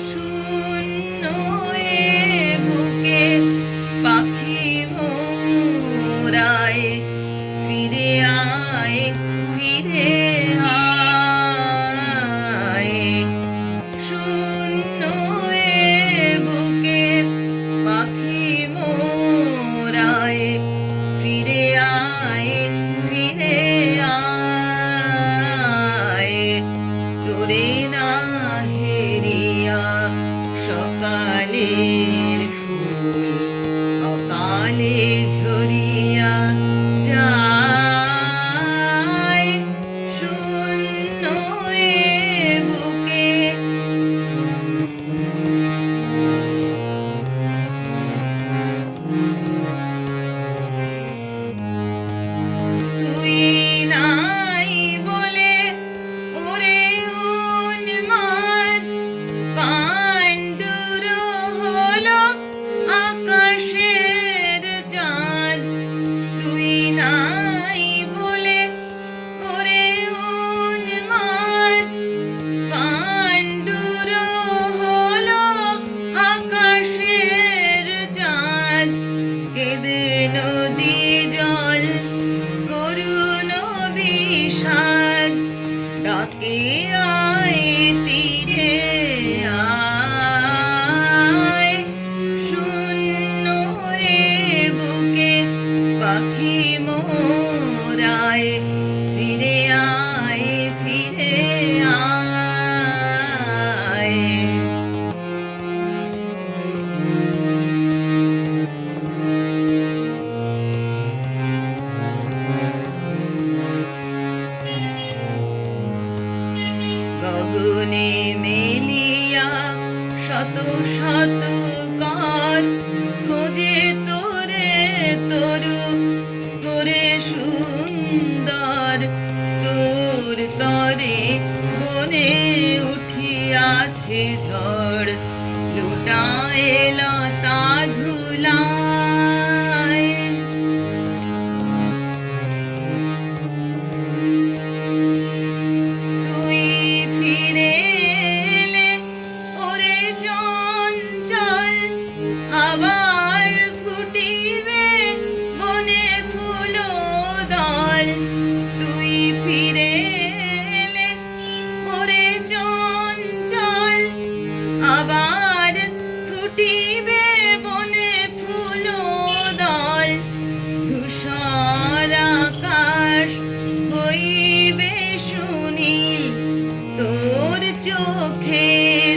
শূন্য এ বুকে পাখি মোরায়, ফিরে আয়, ফিরে আয়। শূন্য এ বুকে পাখি মোরায়, ফিরে আয়, ফিরে আয়। তোরে না হেরিয়া সকালের ফুল অকালে ঝরিয়া যায়। শূন্য এ বুকে তুই নাই বলে ওরে উন্মাদ পাণ্ডুর হলো আকাশের চাঁদ। তুই নাই বলে ওরে উন্মাদ পাণ্ডুর হলো আকাশের চাঁদ। কেঁদে নদী জল করুণ বিষাদ, ডাকে আয় তীরে আয়। শূন্য এ বুকে পাখি মোরায়, ফিরে আয়, ফিরে আয়। গগনে মেলিয়া শত শত কার খোঁজে তোরে তরু করে সুন্দর। তোর তরে বনে উঠিয়াছে ঝড়, লুটায় লতা ধুলায়। তুই ফিরে এলে ওরে চঞ্চল, আবার ফুটিবে বনে ফুল দল। তুই ফিরে এলে ওরে চঞ্চল, আবার ফুটিবে বনে ফুল দল। ধূসর আকাশ হইবে সুনীল তোর চোখের